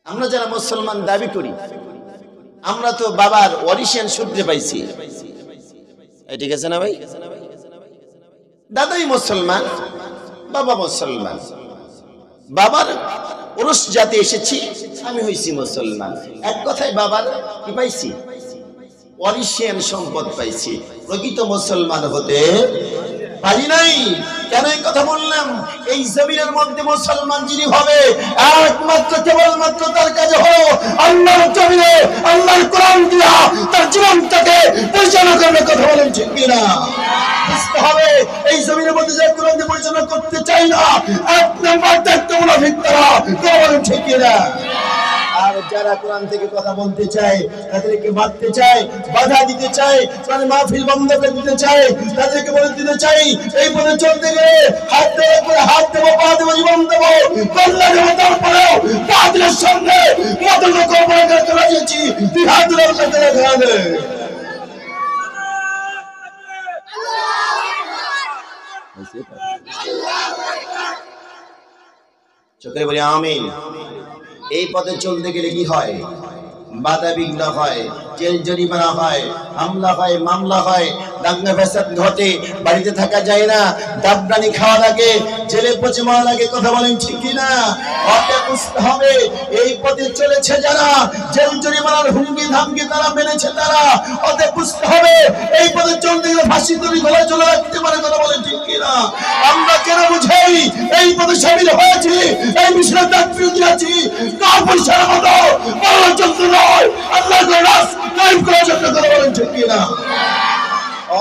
আমরা যারা মুসলমান দাবি করি, আমরা তো বাবার ওয়ারিশিয়ান সূত্রে পাইছি। ঠিক আছে না ভাই? দাদাই মুসলমান, বাবা মুসলমান, বাবার ওরস জাতি এসেছি, আমি হইছি মুসলমান। এক কথায় বাবার কি পাইছি? ওয়ারিশিয়ান সম্পদ পাইছি। প্রকৃত মুসলমান হতে পারি নাই। কেন এই কথা বললাম? এই জমিনের মধ্যে মুসলমান যিনি হবে একমাত্র কেবলমাত্র তার কাজে হলো আল্লাহর জমিনে আল্লাহর কোরআন দিয়া তার জীবনটাকে পরিচালনা করার কথা বলেন, ঠিক কিনা? বুঝতে হবে এই জমিনের মধ্যে যে কোরআন দিয়ে পরিচালনা করতে চাই না, এক নম্বর দায়িত্ব মুনাফিক তারা, বলেন ঠিক কিনা? আর যারা কোরআন থেকে কথা বলতে চায়, তাদেরকে মারতে চায়, বাধা দিতে চায়, মানে মাহফিল বন্ধ করে দিতে চায়, তাদেরকে বলে দিতে চাই এই পথে চলতে গেলে হাত দেবো করে হাত দেবো, পা দেবো, জীবন দেবো, কল্যাণ দেবো, তারপরেও বাতিলের সঙ্গে মোকাবিলা করতে রাজিয়েছি। তুই হাত দিলে আল্লাহ তাআলা দেখা দেবে। চোখে বলি আমিন। এই পথে চলতে গেলে কি হয়? বাধা বিঘ্ন হয়, জেল জরিমানা হয়, হামলা হয়, মামলা হয়, দাঙ্গা ফ্যাসাদ ঘটে, বাড়িতে থাকা যায় না, দাবদানি খাওয়া লাগে, জেলে পচে মারা লাগে। কথা বলেন ঠিক কিনা? অতএব বুঝতে হবে এই পথে চলেছে যারা, জেল জরিমানার হুমকি ধামকি তারা মেনেছে তারা, অতএব বুঝতে হবে এই পথে চলতে গেলে ফাঁসি তৈরি গলায় চলে রাখতে পারে। কথা বলেন ঠিক কিনা? আমরা কেন বুঝাই এই পথে সামিল হয়েছি, এই বিষয়ে দায়িত্ব দিয়েছি, কার পয়সার মতো বড় চলতে নয়, আল্লাহর রাস কায়েম করার জন্য। কথা বলেন ঠিক কিনা?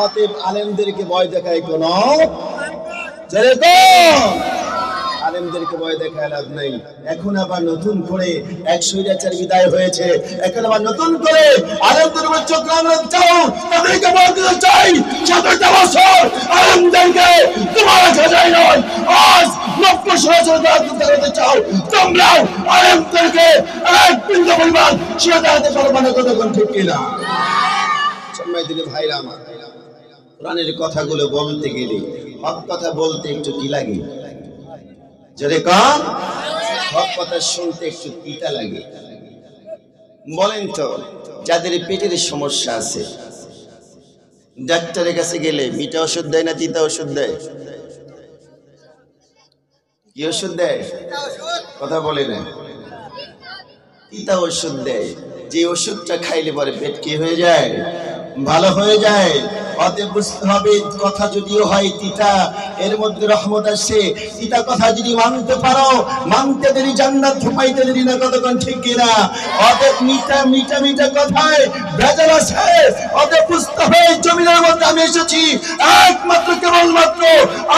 অতএব আলেমদেরকে ভয় দেখায় কোন আলেমদেরকে ভয় দেখায় লাভ নাই। এখন আবার নতুন করে এক স্বৈরাচার বিদায় হয়েছে, এখন আবার নতুন করে আলেমদের উপর চোখ রাঙানো চাও, তাদেরকে ভয় দিতে চাই। ৭০টা বছর আলেমদেরকে তোমার রাখা যায় নয়, আজ লক্ষ সহস্র করতে চাও, তোমরাও আলেমদেরকে এক বিন্দু পরিমাণ সে দাঁড়াতে পারবে না। কতক্ষণ ঠিক কিনা? সম্মানিত ভাইরা আমার, কোরআনের কথাগুলো বলতে গেলে হক কথা বলতে একটু কি লাগে? যদি কম হক কথা শুনতে একটু তিতা লাগে। বলেন তো, যাদের পেটের সমস্যা আছে ডাক্তারের কাছে গেলে মিঠা ওষুধ দেয় না তিতা ওষুধ দেয়? কি ওষুধ দেয়? কথা বলে না, তিতা ওষুধ দেয়। যে ওষুধটা খাইলে পরে পেট কি হয়ে যায়? ভালো হয়ে যায়। অতএব বুঝতে হবে কথা যদিও হয় তিতা, এর মধ্যে রহমত আসে। তিতা কথা যদি মানতে পারো, মানতে দেরি জান্নাত ঢুকাইতে দেরি না। কতক্ষণ ঠিক কিনা? অতএব মিঠা মিঠা মিঠা কথায় ভেজাল আছে। অতএব বুঝতে হবে জমিনের মধ্যে আমি এসেছি একমাত্র কেবলমাত্র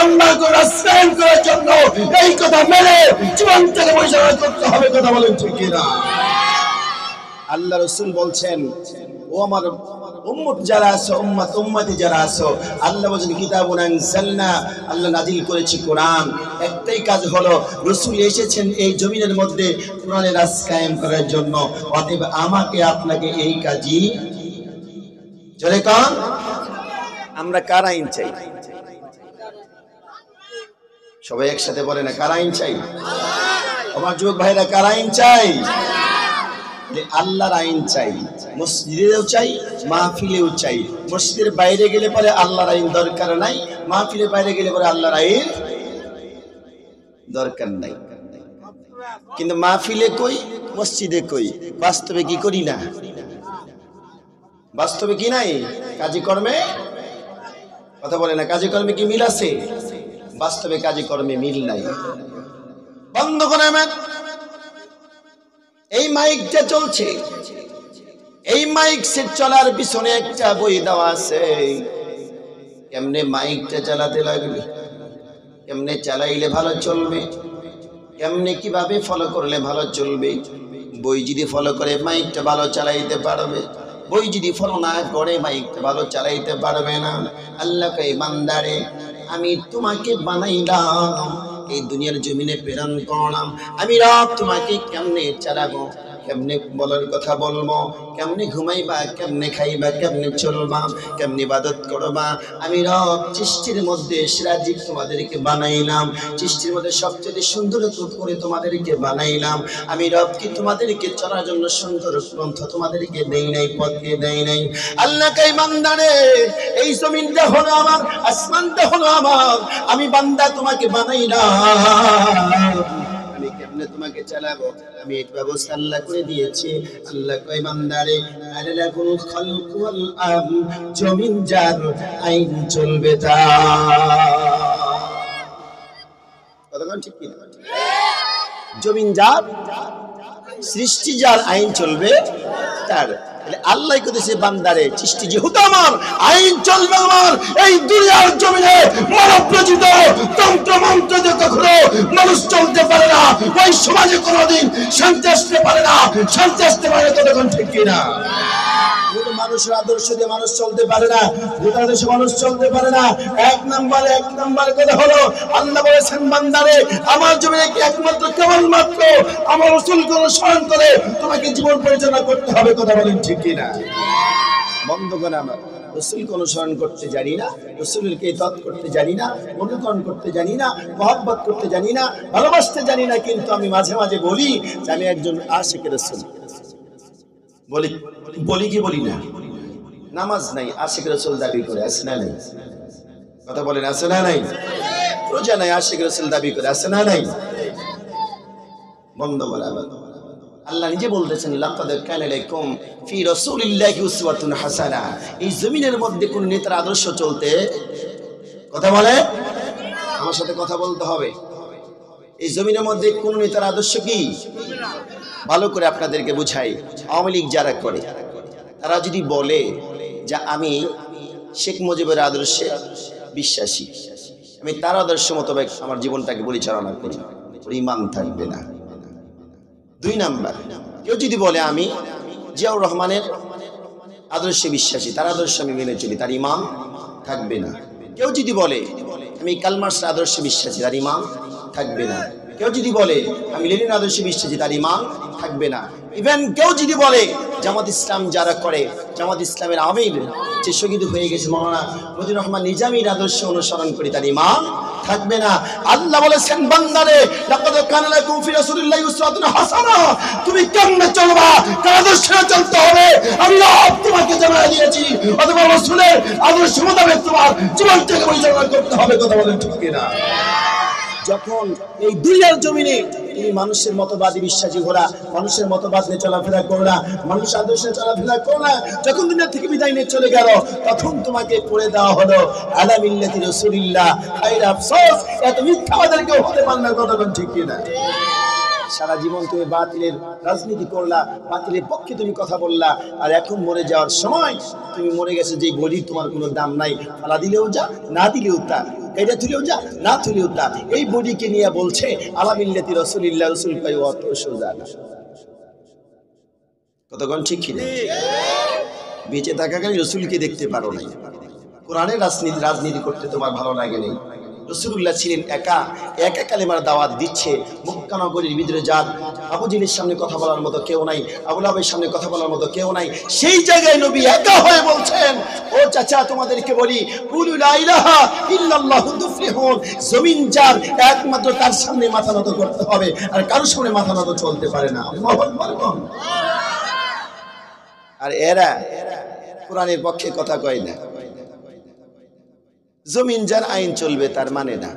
আল্লাহকে রাসূল করার জন্য। এই কথা মেনে জীবনটাকে পরিচালনা করতে হবে। কথা বলেন ঠিক কিনা? আল্লাহ রাসূল বলছেন, ও আমার উম্মত যারা আছো, উম্মতি যারা আছো, আল্লাহ বলেন কিতাবুন আনজালনা, আল্লাহ নাজিল করেছি কোরআন। একটাই কাজ হলো, রাসূল এসেছেন এই জমিনের মধ্যে কোরআনের রাজ কায়েম করার জন্য। অতএব আমাকে আপনাকে এই কাজই চলে। কারণ আমরা কার আইন চাই? সবাই একসাথে বলে না, কার আইন চাই? আমার যুবক ভাইরা, কার আইন চাই? আল্লাহর আইন চাই। মসজিদেও চাই, মাহফিলেও চাই। মসজিদের বাইরে গেলে পরে আল্লাহর আইন দরকার নাই, মাহফিলের বাইরে গেলে পরে আল্লাহর আইন দরকার নাই। কিন্তু মাহফিলে কই, মসজিদে কই, বাস্তবে কি করি না? বাস্তবে কি নাই? কাজে কর্মে কথা বলে না, কাজে কর্মে কি মিল আছে? বাস্তবে কাজে কর্মে মিল নাই। বন্ধ করে এই মাইকটা চলছে, এই মাইক সেট চলার পিছনে একটা বই দেওয়া আছে। কেমনে মাইকটা চালাতে লাগবে, কেমনে চালাইলে ভালো চলবে, কেমনে কিভাবে ফলো করলে ভালো চলবে। বই যদি ফলো করে মাইকটা ভালো চালাইতে পারবে, বই যদি ফলো না করে মাইকটা ভালো চালাইতে পারবে না। আল্লাহকে বান্দারে, আমি তোমাকে বানাইলাম, এই দুনিয়ার জমিনে প্রেরণ করলাম, আমি রব তোমাকে কেমনে চালাবো, কেমনে বলার কথা বলবো, কেমনে ঘুমাইবা, কেমনে খাইবা, কেমনে চলবা, কেমনে ইবাদত করবা। আমি রব সৃষ্টির মধ্যে সেরা জীব তোমাদেরকে বানাইলাম, সৃষ্টির মধ্যে সবচেয়ে সুন্দর করে তোমাদেরকে বানাইলাম। আমি রব কি তোমাদেরকে চলার জন্য সুন্দর গ্রন্থ তোমাদেরকে দেই নাই, পথকে দেই নাই? আল্লাহ কই বান্দারে, এই জমিনটা হলো আমার, আসমানটা হলো আমার, আমি বান্দা তোমাকে বানাইলাম, আমি কেমনে তোমাকে চালাবো, আমি এই ব্যবস্থা আল্লাহ করে দিয়েছি। আল্লাহ কয় বান্দারে, আলাকুল খালক ওয়াল আমর, জমিন যার আইন চলবে তার। কথা ঠিক কি না? জমিন যার, সৃষ্টি যার, আইন চলবে তার। আল্লাহ কইতেছে বান্দারে, সৃষ্টি যেহেতু আমার, আইন চলবে আমার। এই দুনিয়ার জমিনে মানব রচিত তন্ত্র মন্ত্র যে কখনো মানুষ চলতে পারে না, ওই সমাজে কোনোদিন শান্তি আসতে পারে না, শান্তি আসতে পারে ততক্ষণ ঠিক কিনা? মানুষের আদর্শ দিয়ে মানুষ চলতে পারে না, আদর্শে মানুষ চলতে পারে না। এক নাম্বার কথা হলো, আল্লাহ বলেছেন বান্দারে, আমার জমিনে কি একমাত্র কেবলমাত্র আমার রাসূলকে অনুসরণ করে তোমাকে জীবন পরিচালনা করতে হবে। কথা বলেন ঠিক কিনা? বন্ধুগণ আমার, রাসূলকে অনুসরণ করতে জানি না, রাসূলকে ইতাআত করতে জানি না, অনুকরণ করতে জানি না, মহব্বত করতে জানি না, ভালোবাসতে জানি না, কিন্তু আমি মাঝে মাঝে বলি যে আমি একজন আশিক রাসূল। বলি কি বলি না? নামাজ নাই, আশিক রাসূল দাবি করে, আছে না নাই? কথা বলেন, আছে না নাই? রোজা নাই, আশিক রাসূল দাবি করে, আছে না নাই? বন্ধ বলা, আল্লাহ নিজে বলতেছেন, লাকাদ কানা লাকুম ফি রাসূলিল্লাহি উসওয়াতুন হাসানা। এই জমিনের মধ্যে কোন নেতার আদর্শ চলতে, কথা বলে, আমার সাথে কথা বলতে হবে, এই জমিনের মধ্যে কোন নেতার আদর্শ কি? ভালো করে আপনাদেরকে বুঝাই। আওয়ামী লীগ যারা করে, তারা যদি বলে যে আমি শেখ মুজিবের আদর্শে বিশ্বাসী, আমি তার আদর্শ মোতাবেক আমার জীবনটাকে পরিচালনা করি, ওর ঈমান থাকবে না। দুই নাম্বার, কেউ যদি বলে আমি জিয়াউর রহমানের আদর্শে বিশ্বাসী, তার আদর্শ আমি মেনে চলি, তার ঈমান থাকবে না। কেউ যদি বলে আমি কার্ল মার্ক্সের আদর্শে বিশ্বাসী, তার ঈমান থাকবে না। কেউ যদি বলে আমি লেনিন আদর্শে বিশ্বাসী, তার ঈমান থাকবে না। ইভেন কেউ যদি বলে জামাত ইসলাম যারা করে, জামাত ইসলামের আমির যে শহীদ হয়ে গেছে মাওলানা মতিউর রহমান নিজামীর আদর্শ অনুসরণ করি, তার ঈমান থাকবে না। আল্লাহ বলেছেন বান্দারে, লাকাদ কানা লাকুম ফি রাসূলিল্লাহি উসওয়াতুন হাসানা, তুমি কেমনে চলবা, কার আদর্শে চলতে হবে আমি রব তোমাকে জানাই দিয়েছি। অথবা রাসূলের আদর্শ মোতাবেক তোমার জীবনটাকে পরিচালনা করতে হবে। কথা বলেন ঠিক কিনা? যখন এই দুনিয়ার জমিনে তুমি মানুষের মতবাদী বিশ্বাসী ঘোরা, মানুষের মতবাদ নিয়ে চলাফেরা করো না, মানুষ আদর্শে চলাফেরা করো না, যখন দুনিয়া থেকে বিদায় নিয়ে চলে গেল, তখন তোমাকে পড়ে দেওয়া হলো আলা মিল্লাতি রাসূলিল্লাহ খায়রা আফসোস। এত মিথ্যাবাদের কেউ হতে পারে না। কথা বলেন ঠিক কিনা? সারা জীবন তুমি বাতিলের রাজনীতি করলা, বাতিলের পক্ষে তুমি কথা বললা, আর এখন মরে যাওয়ার সময় তুমি মরে গেছে যে বডি তোমার কোনো দাম নাই, ফালা দিলেও যা, না দিলেও তা, এটা তুলেও যা, না তুলেও তা, এই বডিকে নিয়ে বলছে আলা মিল্লাতি রাসূলিল্লাহ, রাসূল কয় অত সোজা না। কতক্ষণ ঠিক কিনা? বেঁচে থাকাকালীন রাসূলকে দেখতে পারো নাই, কোরআনের রাজনীতি করতে তোমার ভালো লাগে নেই। রাসূলুল্লাহ ছিলেন একা, একা কালেমার দাওয়াত দিচ্ছে মক্কা নগরীর ভিতরে। যার আবু জিলের সামনে কথা বলার মতো কেউ নাই, আবু লাহাবের সামনে কথা বলার মতো কেউ নাই, সেই জায়গায় নবী একা হয়ে বলছেন, ও চাচা তোমাদেরকে বলি, কুলু লা ইলাহা ইল্লাল্লাহু তুফলিহুন। জমিন যার, একমাত্র তার সামনে মাথা নত করতে হবে, আর কারোর সামনে মাথা নত চলতে পারে না। আল্লাহু আকবার। আর এরা কোরআনের পক্ষে কথা কয় না, জমিন যার আইন চলবে তার মানে না,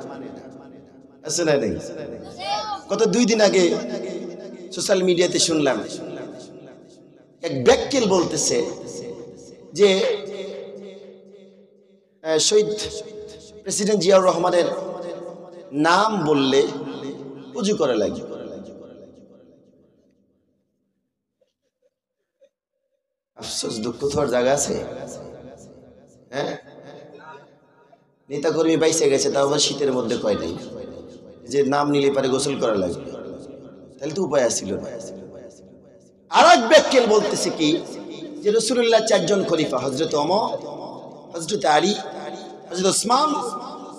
আছে না নেই? গত 2 দিন আগে সোশ্যাল মিডিয়াতে শুনলাম এক ব্যাককেল বলতেছে যে শহীদ প্রেসিডেন্ট জিয়াউর রহমানের নাম বললে উজু করে লাগে। আফসোস, দুঃখ তোর জায়গা আছে। হ্যাঁ, নেতা কর্মী বাইসে গেছে, তাও আবার শীতের মধ্যে কয় নাই যে নাম নিলে পারে গোসল করা লাগবে, তাহলে তো উপায় আসছিল না। আর এক ব্যাককেল বলতেছে কি যে রাসূলুল্লাহ 4 জন খলিফা, হযরত ওমর, হযরত আলী, হযরত ওসমান,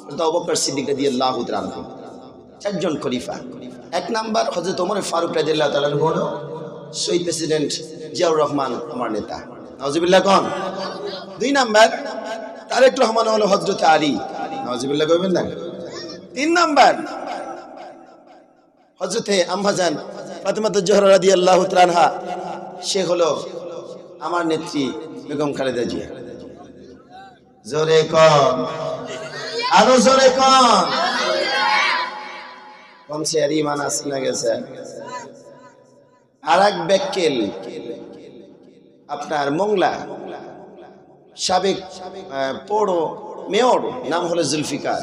হযরত আবু বকর সিদ্দিক রাদিয়াল্লাহু তাআলা আনহু, 4 জন খলিফা। 1 নাম্বার হযরত ওমর ফারুক রাদিয়াল্লাহু তাআলা আনহু, শহীদ প্রেসিডেন্ট জিয়াউর রহমান আমার নেতা, নাউজুবিল্লাহ কোন। 2 নাম্বার তারেক রহমান হলো হযরত আলী, নাউজুবিল্লাহ কইবেন না। 3 নাম্বার হযরতে আম্মাজান ফাতেমাতুজ জোহরা রাদিয়াল্লাহু তাআলা আনহা, সে হলো আমার নেত্রী বেগম খালেদা জিয়া। জোরে কোন, আরো জোরে কোন। কমছে আর ঈমান আছে না গেছে। আরেক ব্যাকেল আপনার মোংলা সাবেক পৌর মেয়র, নাম হলো জুলফিকার।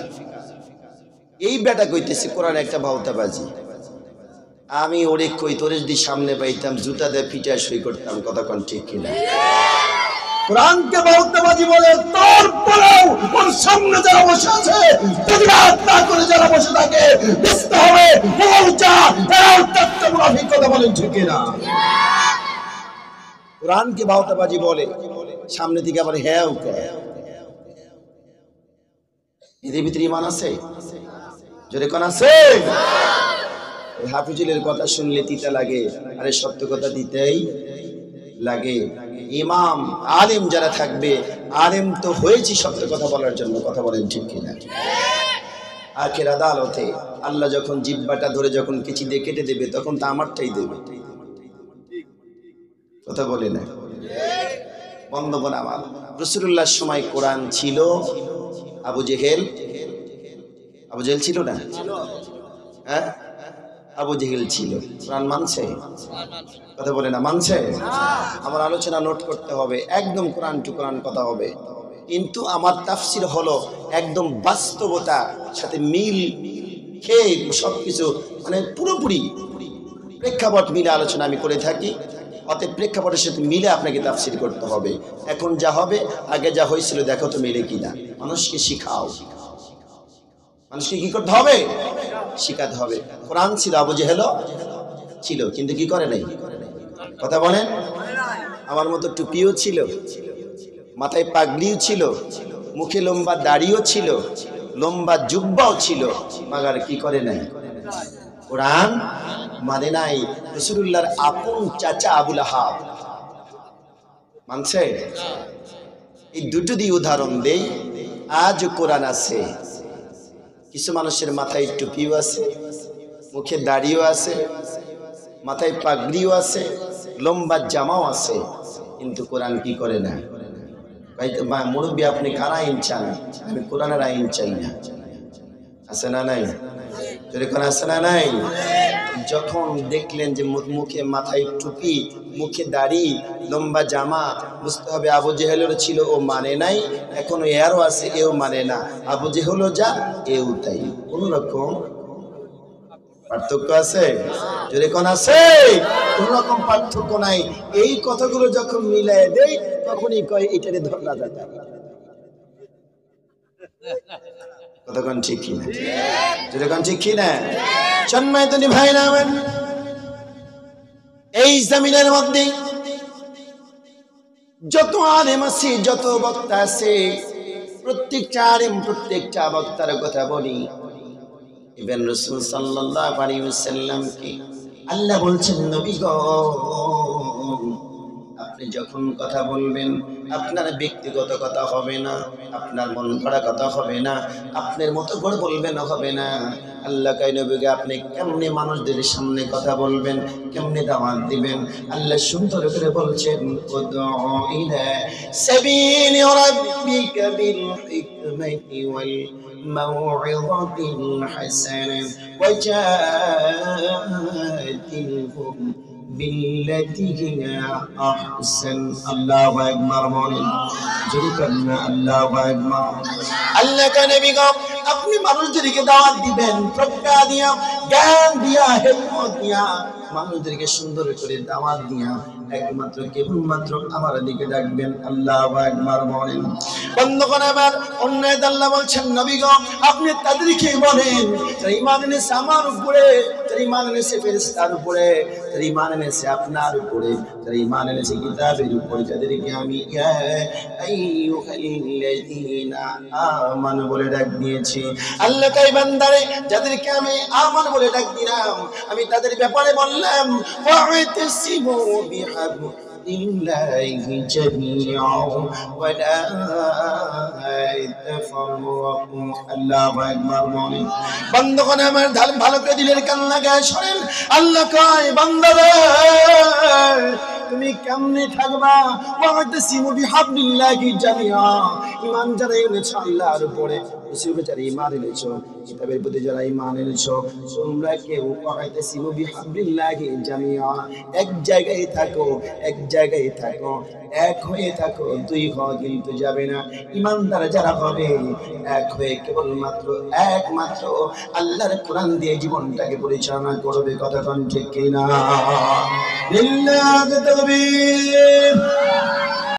এই বেটা কইতেছে কোরআন একটা ভাওতাবাজি। আমি ওরে কই, তোরে যদি সামনে পাইতাম জুতা দিয়ে পিটা সই করতাম, কথা কোন ঠিক কিনা? কোরআনকে ভাওতাবাজি বলে, তারপরেও ওর সামনে যারা বসে আছে প্রতিবাদ না করে যারা বসে থাকে বুঝতে হবে মৌজা এরাও তত্ত্ব মুনাফিক, কথা বলেন ঠিক কিনা? কোরআনকে ভাওতাবাজি বলে, সামনে থেকে আবার হ্যাঁ করে। এদের ভিতরে ঈমান আছে? জোরে কোন আছে? হাফিজুলের কথা শুনলে তিতা লাগে, আরে সত্য কথা দিতেই লাগে। ইমাম আলেম যারা থাকবে, আলেম তো হয়েছে সত্য কথা বলার জন্য, কথা বলেন ঠিক কিনা? আখির আদালতে আল্লাহ যখন জিহ্বাটা ধরে যখন কেচি দিয়ে কেটে দেবে, তখন তো আমারটাই দেবে, কথা বলে না? বন্ধুগণ আমার, রাসূলুল্লাহর সময় কোরআন ছিল, আবু জেহেল ছিল না? হ্যাঁ, আবু জেহেল ছিল। কোরআন মানছে? কথা বলে না, মানছে? আমার আলোচনা নোট করতে হবে, একদম কোরআন টু কোরআন কথা হবে, কিন্তু আমার তাফসির হলো একদম বাস্তবতার সাথে মিল খেয়ে সবকিছু, মানে পুরোপুরি প্রেক্ষাপট মিলে আলোচনা আমি করে থাকি। অতএব প্রেক্ষাপটের সাথে মিলে আপনাকে তাফসির করতে হবে। এখন যা হবে, আগে যা হয়েছিল দেখো তো মিলে কিনা। মানুষকে শিখাও, মানুষকে কি করতে হবে? শিখাতে হবে। কোরআন ছিল, আবু জেহেল ছিল, কিন্তু কি করে নাই? কথা বলেন। আমার মতো টুপিও ছিল, মাথায় পাগড়িও ছিল, মুখে লম্বা দাড়িও ছিল, লম্বা জুব্বাও ছিল, মাগার কি করে নাই? কোরআন মানে নাই। রাসূলুল্লাহর আপন চাচা আবু লাহাব মানছে? এই দুটো দিয়ে উদাহরণ দেই। আজ কোরআন আছে, কিছু মানুষের মাথায় টুপিও আছে, মুখে দাড়িও আছে, মাথায় পাগড়িও আছে, লম্বা জামাও আছে, কিন্তু কোরআন কি করে না? ভাই মুরব্বী, আপনি কার আইন চান? আমি কোরআনের আইন চাই না। আছে না নাই? যদি কোন আছে না নাই? যখন দেখলেন যে মুখে মাথায় টুপি, মুখে দাড়ি, লম্বা জামা, বুঝতে হবে আবু জেহেলের ছিল, ও মানে নাই। এখনো এরও আছে, এও মানে না। আবু জেহেলও যা, এও তাই। কোন রকম পার্থক্য আছে? যদি কোন আছে? কোন রকম পার্থক্য নাই। এই কথাগুলো যখন মিলাই দেই, তখনই কয় এটারে ধরা যায়। কতক্ষণ ঠিক কিনা? যেরকম ঠিক কিনা? সম্মানিত ভাইরা আমার, এই জমিনের মধ্যে যত আলেম আছে, যত বক্তা আছে, প্রত্যেকটা আলেম, প্রত্যেকটা বক্তার কথা বলি। ইবন রাসূল সাল্লাল্লাহু আলাইহি ওয়াসাল্লামকে আল্লাহ বলছেন, নবী গো, আপনি যখন কথা বলবেন, আপনার ব্যক্তিগত কথা হবে না, আপনার মন গড়া কথা হবে না, আপনার মতো করে বলবেন হবে না। আল্লাহ কয়, নবীকে আপনি কেমনে মানুষদের সামনে কথা বলবেন, কেমনে দাওয়াত দিবেন? আল্লাহ সুন্দর করে বলছেন, উদউ ইলা সাবিলি রাব্বিকা বিল হিকমাতি ওয়াল মাউইযাতিল হাসানাহ ওয়াজাদিলহুম বিল্লাতি হিয়া আহসান। আল্লাহু আকবার বলেন, যদি কন্যা আল্লাহু আকবার। আল্লাহ কে নবী গো, আপনি মানুষদেরকে দাওয়াত দিবেন প্রজ্ঞা দিয়া, জ্ঞান দিয়া, হিকমত দিয়া, মানুষদেরকে সুন্দর করে দাওয়াত দিয়া, একমাত্র কেবলমাত্র আমার দিকে ডাকবেন। আল্লাহু আকবার বলেন। বন্ধুগণ আমার অন্যায় আল্লাহ বলছেন নবী গো আপনি তাদেরকে বলেন যারা ঈমান এনেছে আমার উপরে, যারা ঈমান এনেছে ফেরেশতার উপরে, যারা ঈমান এনেছে আপনার উপরে, যারা ঈমান এনেছে কিতাবের উপরে, যাদেরকে আমি ইয়া আইয়ুহাল্লাযীনা আমানু বলে ডাক দিয়েছি। আল্লাহ কয় বান্দারে যাদেরকে আমি আমান বলে ডাক দিলাম আমি তাদের ব্যাপারে বললাম ওয়া'তাসিমু বিহাবলিল্লাহি জামিআ ওয়া লা তাফাররাকু। আল্লাহু আকবার বলেন। বন্ধুগণ আমার ভালো করে দিলের কান লাগায় শোনেন। আল্লাহ কয় বান্দারে তুমি কেমনে থাকবা ওয়া'তাসিমু বিহাবলিল্লাহি জামিআ। ঈমান যারা এনেছো আল্লাহর উপরে, রাসূলের যারা ঈমান এনেছো, কিতাবের প্রতি যারা ঈমান এনেছো, তোমরা কেউ ওয়া'তাসিমু বিহাবলিল্লাহি জামিআ এক জায়গায় থাকো, এক জায়গায় থাকো, এক হয়ে থাকো। দুই হওয়া কিন্তু যাবে না। ঈমানদার যারা হবে এক হয়ে কেবলমাত্র একমাত্র আল্লাহর কোরআন দিয়ে জীবনটাকে পরিচালনা করবে। কথা কোন ঠিক কিনা? লিল্লাহি তাকবীর।